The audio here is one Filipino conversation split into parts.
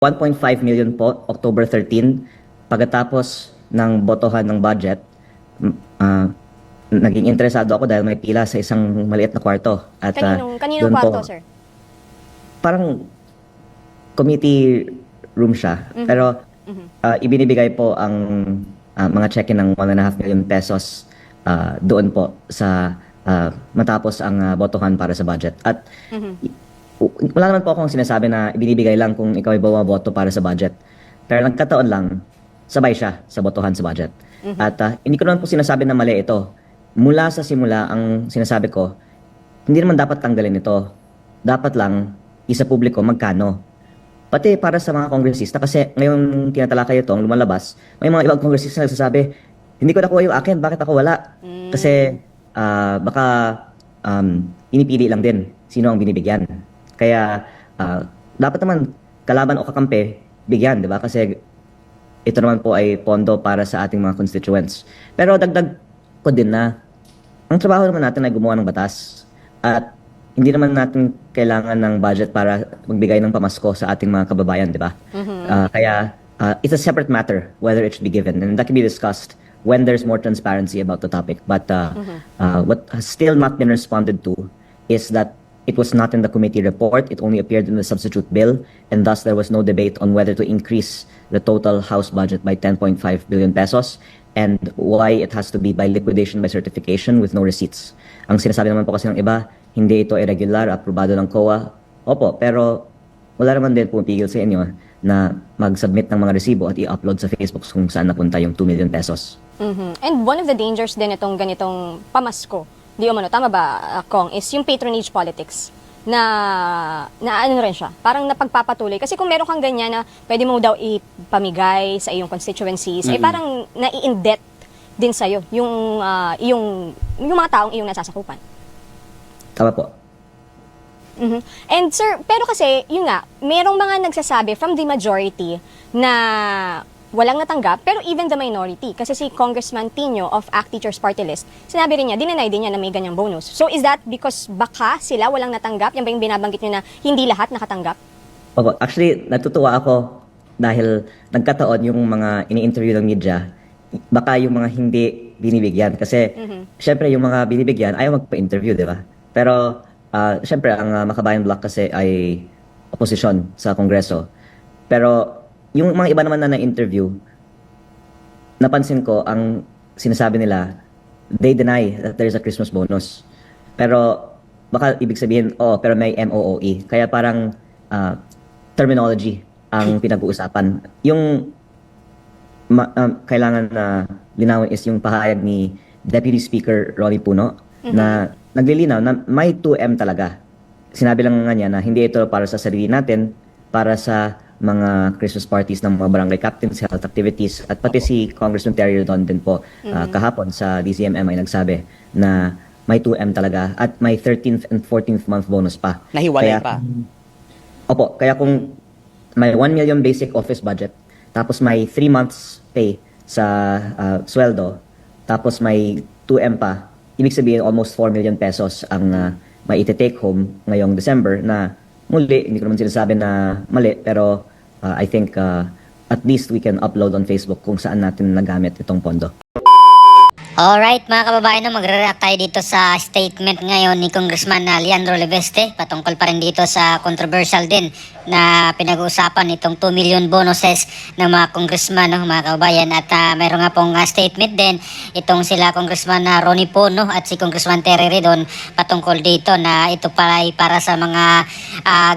1.5 million po, October 13. Pagkatapos ng botohan ng budget, m- ah, naging interesado ako dahil may pila sa isang maliit na kwarto. At Kaninong doon kwarto, po, sir? parang committee room siya. Mhm. Pero Mhm. ibinibigay po ang mga cheque ng 1.5 million pesos doon po sa matapos ang botohan para sa budget. At Mhm. wala naman po akong sinasabi na ibinibigay lang kung ikaw ay bumoboto para sa budget. Pero nagkataon lang, sabay siya sa botohan sa budget. At hindi ko naman po sinasabi na mali ito. Mula sa simula, ang sinasabi ko, hindi naman dapat tanggalin ito. Dapat lang, isa publiko magkano. Pati para sa mga kongresista, kasi ngayon tinatalakay ito, ang lumalabas, may mga ibang kongresista na nagsasabi, hindi ko nakuha yung akin, bakit ako wala? Kasi baka inipili lang din sino ang binibigyan. Kaya dapat naman kalaban o kakampi, bigyan, di ba? Kasi ito naman po ay pondo para sa ating mga constituents. Pero dagdag ko din na ang trabaho naman natin ay gumawa ng batas at hindi naman natin kailangan ng budget para magbigay ng pamasko sa ating mga kababayan, di ba? Kaya it's a separate matter whether it should be given, and that can be discussed when there's more transparency about the topic. But what has still not been responded to is that it was not in the committee report, it only appeared in the substitute bill, and thus there was no debate on whether to increase the total House budget by 10.5 billion pesos and why it has to be by liquidation by certification with no receipts. Ang sinasabi naman po kasi ng iba, hindi ito irregular, aprobado ng COA. Opo, pero wala naman din pumipigil sa inyo na mag-submit ng mga resibo at i-upload sa Facebook kung saan napunta yung 2 million pesos. Mhm. And one of the dangers din itong ganitong pamasko, di umano, tama ba, Kong, is yung patronage politics na ano rin siya, parang napagpapatuloy. Kasi kung meron kang ganyan na pwede mo daw ipamigay sa iyong constituencies, ay parang nai-indebt din sa'yo yung mga taong iyong nasasakupan. Tama po. Mhm. And sir, pero kasi, yun nga, merong mga nagsasabi from the majority na walang natanggap, pero even the minority. Kasi si Congressman Tino of ACT Teachers Party List, sinabi rin niya, dinenay din niya na may ganyang bonus. So is that because baka sila walang natanggap? Yan ba yung binabanggit niyo na hindi lahat nakatanggap? Opo, actually, natutuwa ako dahil nagkataon yung mga ini-interview ng media, baka yung mga hindi binibigyan. Kasi, syempre, yung mga binibigyan, ayaw magpa-interview, di ba? Pero, syempre, ang Makabayan Bloc kasi ay oposisyon sa Kongreso. Pero, yung mga iba naman na na-interview, napansin ko, ang sinasabi nila, they deny that there is a Christmas bonus. Pero, baka ibig sabihin, pero may MOOE. Kaya parang terminology ang pinag-uusapan. Yung kailangan na linawin is yung pahayag ni Deputy Speaker Ronnie Puno na naglilinaw na may 2M talaga. Sinabi lang nga niya na hindi ito para sa sarili natin, para sa mga Christmas parties ng mga barangay captains, health activities, at pati si Congressman Terry Redon din po kahapon sa DCMM ay nagsabi na may 2M talaga at may 13th and 14th month bonus pa. Nahiwalay Kaya, pa. Opo, kaya kung may 1 million basic office budget, tapos may 3 months pay sa sweldo, tapos may 2M pa, ibig sabihin almost 4 million pesos ang may iti-take home ngayong December na muli, hindi ko naman sinasabi na mali, pero I think at least we can upload on Facebook kung saan natin nagamit itong pondo. Alright mga kababayan, magre-react tayo dito sa statement ngayon ni Congressman Leandro Leveste patungkol pa rin dito sa controversial din na pinag-uusapan itong 2 million bonuses ng mga congressman, mga kababayan. At mayroon nga pong statement din itong sila Congressman Ronnie Puno at si Congressman Terry Redon patungkol dito na ito pala ay para sa mga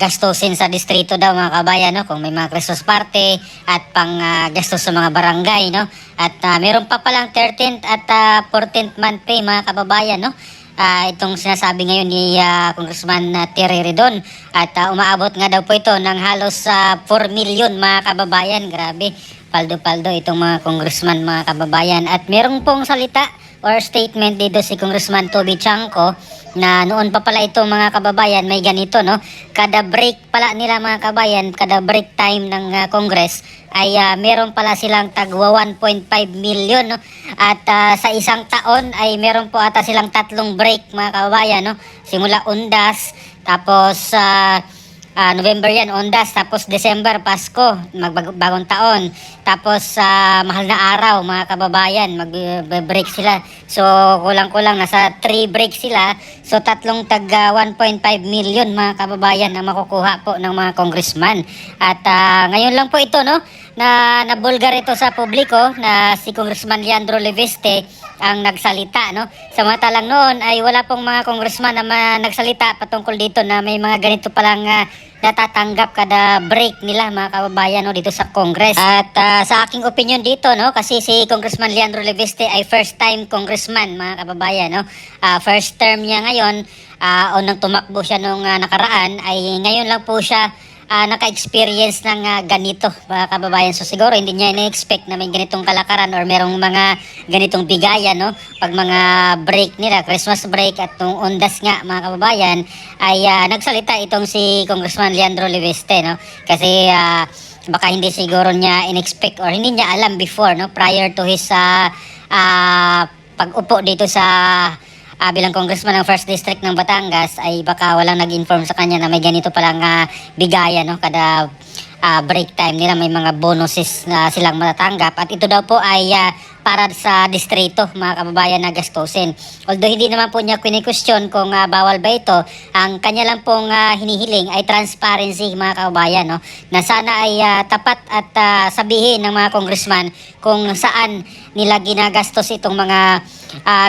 gastusin sa distrito daw, mga kababayan, kung may mga Christmas party at pang gastos sa mga barangay, At meron pa palang 13th at 14th month pay, mga kababayan, itong sinasabi ngayon ni Congressman Terry Redon. At umaabot nga daw po ito ng halos 4 million, mga kababayan. Grabe, paldo-paldo itong mga congressman, mga kababayan. At merong pong salita or statement dito si Congressman Toby Chanco na noon pa pala ito, mga kababayan, may ganito, kada break pala nila, mga kababayan, kada break time ng Congress ay meron pala silang tagwa 1.5 million, at sa isang taon ay meron po ata silang 3 break, mga kababayan, simula undas, tapos November yan, Ondas, tapos December, Pasko, magbagong taon. Tapos mahal na araw, mga kababayan, mag-break sila. So kulang-kulang nasa 3 break sila. So tatlong tag 1.5 million mga kababayan ang makukuha po ng mga congressman. At ngayon lang po ito, no, na nabulgar ito sa publiko na si Congressman Leandro Leveste ang nagsalita, no. Samantalang noon ay wala pong mga congressman na nagsalita patungkol dito na may mga ganito palang natatanggap kada break nila mga kababayan, no, dito sa Congress. At sa aking opinion dito, no, kasi si Congressman Leandro Leveste ay first time congressman mga kababayan, no. First term niya ngayon, unang tumakbo siya nung nakaraan, ay ngayon lang po siya naka-experience ng ganito mga kababayan. So siguro hindi niya ina-expect na may ganitong kalakaran or merong mga ganitong bigayan, no, pag mga break nila, Christmas break at nung Ondas nga mga kababayan, ay nagsalita itong si Congressman Leandro Leveste, no, kasi baka hindi siguro niya in-expect or hindi niya alam before, no, prior to his pag-upo dito sa bilang congressman ng 1st District ng Batangas, ay baka walang nag-inform sa kanya na may ganito palang bigaya, no, kada break time nila may mga bonuses na silang matatanggap, at ito daw po ay para sa distrito mga kababayan na gastusin. Although hindi naman po niya kini-question kung bawal ba ito, ang kanya lang pong hinihiling ay transparency mga kababayan, no, na sana ay tapat at sabihin ng mga congressman kung saan nila ginagastos itong mga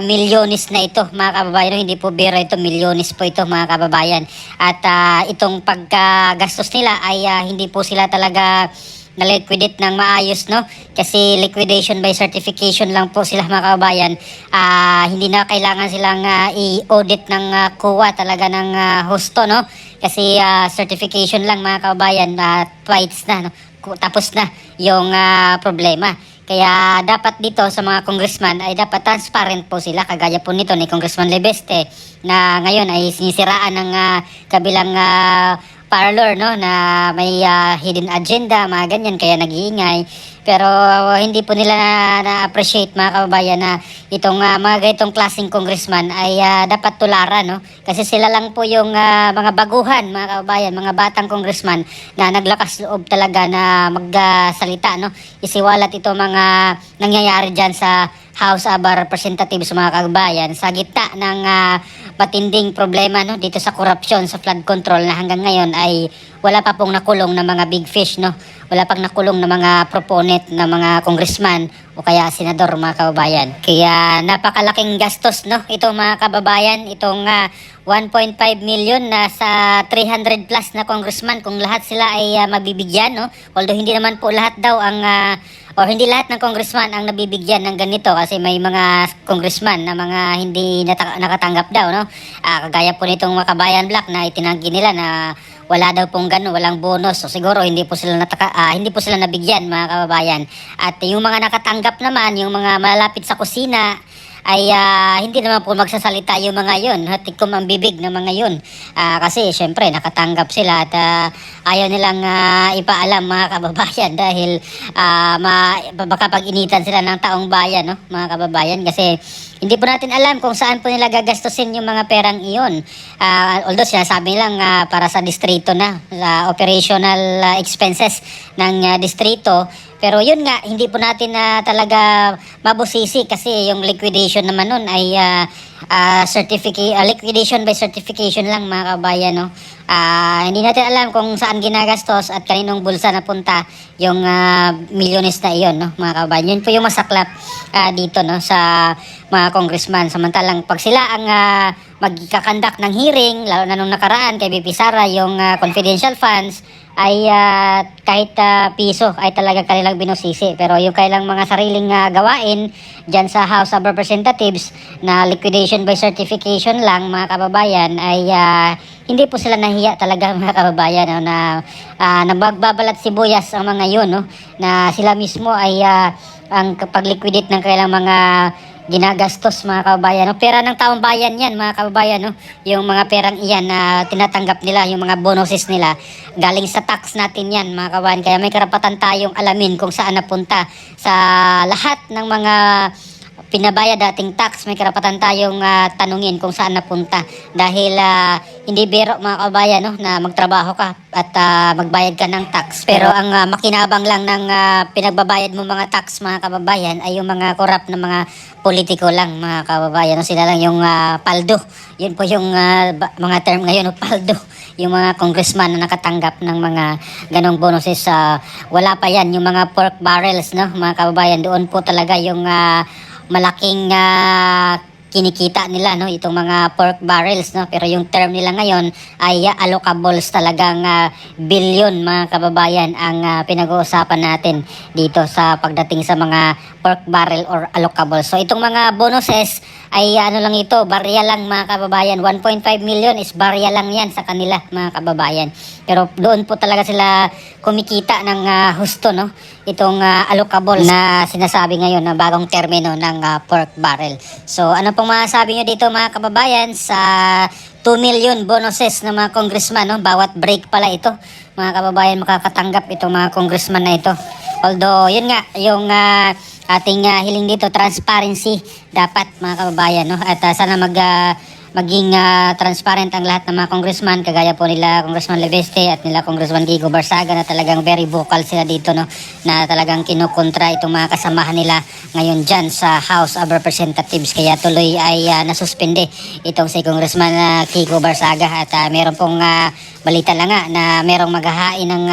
milyones na ito mga kababayan. Hindi po biro ito, milyones po ito mga kababayan. At itong paggastos nila ay hindi po sila talaga na-liquidate ng maayos, no, kasi liquidation by certification lang po sila mga kababayan. Hindi na kailangan silang i-audit ng COA talaga ng husto, no, kasi certification lang mga kababayan, twice na, no, tapos na yung problema. Kaya dapat dito sa mga congressman ay dapat transparent po sila, kagaya po nito ni Congressman Leveste na ngayon ay sinisiraan ng kabilang parlor, no, na may hidden agenda, mga ganyan, kaya nag-iingay. Pero hindi po nila na-appreciate mga kababayan na itong mga ganitong klaseng congressman ay dapat tularan, no? Kasi sila lang po yung mga baguhan mga kababayan, mga batang congressman na naglakas loob talaga na magsalita, no? Isiwalat ito mga nangyayari dyan sa House of Representatives mga kababayan sa gitna ng matinding problema, no, dito sa korupsyon, sa flood control, na hanggang ngayon ay wala pa pong nakulong na mga big fish, no. Wala pang nakulong na mga proponent na mga congressman o kaya senador mga kababayan. Kaya napakalaking gastos, no, ito mga kababayan, itong 1.5 million na sa 300 plus na congressman kung lahat sila ay mabibigyan, no. Although hindi naman po lahat daw ang o hindi lahat ng congressman ang nabibigyan ng ganito, kasi may mga congressman na mga hindi nakatanggap daw, no. Kagaya po nitong mga Kabayan Black na itinanggi nila na wala daw pong gano'n, walang bonus. So siguro hindi po sila nabigyan mga kababayan. At yung mga nakatanggap naman, yung mga malapit sa kusina, ay hindi naman po magsasalita yung mga yun. Tikom ang bibig ng mga yun. Kasi syempre nakatanggap sila at ayaw nilang ipaalam mga kababayan dahil baka pag-initan sila ng taong bayan, no, mga kababayan, kasi hindi po natin alam kung saan po nila gagastusin yung mga perang iyon. Although sinasabi lang para sa distrito na, sa operational expenses ng distrito. Pero yun nga, hindi po natin talaga mabusisi kasi yung liquidation naman nun ay liquidation by certification lang mga kabayan, no. Hindi natin alam kung saan ginagastos at kaninong bulsa napunta yung milyones na iyon, no, mga kabayan. Yun po yung masaklap dito, no, sa mga congressman. Samantalang pag sila ang magkakandak ng hearing, lalo na nung nakaraan kay BP Sara, yung confidential funds ay kahit piso ay talaga kanilang binusisi. Pero yung kailang mga sariling gawain dyan sa House of Representatives na liquidation by certification lang mga kababayan, ay hindi po sila nahiya talaga mga kababayan, no, na nagbabalat sibuyas ang mga yun, no, na sila mismo ay ang pag-liquidate ng kailang mga ginagastos mga kababayan, no? Pera ng taong bayan yan mga kababayan, no? Yung mga perang iyan na tinatanggap nila, yung mga bonuses nila, galing sa tax natin yan mga kababayan. Kaya may karapatan tayong alamin kung saan napunta sa lahat ng mga pinabayad dating tax, may karapatan tayong tanungin kung saan napunta. Dahil hindi biro mga kababayan no, na magtrabaho ka at magbayad ka ng tax. Pero ang makinabang lang ng pinagbabayad mo mga tax mga kababayan ay yung mga corrupt na mga politiko lang mga kababayan. No? Sila lang yung paldo. Yun po yung mga term ngayon, no? Paldo. Yung mga congressman na nakatanggap ng mga ganong bonuses. Wala pa yan. Yung mga pork barrels, no? Mga kababayan, doon po talaga yung malaking kinikita nila, no, itong mga pork barrels, no, pero yung term nila ngayon ay allocables, talagang billion mga kababayan ang pinag-uusapan natin dito sa pagdating sa mga pork barrel or allocables. So itong mga bonuses ay ano lang ito, barya lang mga kababayan, 1.5 million is barya lang yan sa kanila mga kababayan. Pero doon po talaga sila kumikita ng husto, no, itong allocable na sinasabi ngayon na bagong termino ng pork barrel. So ano pong masasabi nyo dito mga kababayan sa 2 million bonuses ng mga congressman, no? Bawat break pala ito mga kababayan makakatanggap itong mga congressman na ito. Although yun nga yung ating hiling dito, transparency dapat mga kababayan, no? At sana maging transparent ang lahat ng mga congressman, kagaya po nila Congressman Leveste at nila Congressman Gigo Barsaga na talagang very vocal sila dito, no, na talagang kinukontra itong mga kasamahan nila ngayon dyan sa House of Representatives, kaya tuloy ay nasuspende itong si Congressman Gigo Barsaga at meron pong balita lang nga na merong maghahain ng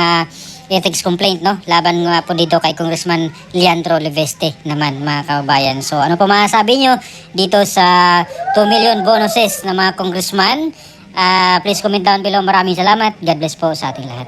ethics complaint, no, laban po dito kay Congressman Leandro Leveste naman mga kababayan. So ano po masasabi nyo dito sa 2 million bonuses ng mga congressman? Please comment down below. Maraming salamat. God bless po sa ating lahat.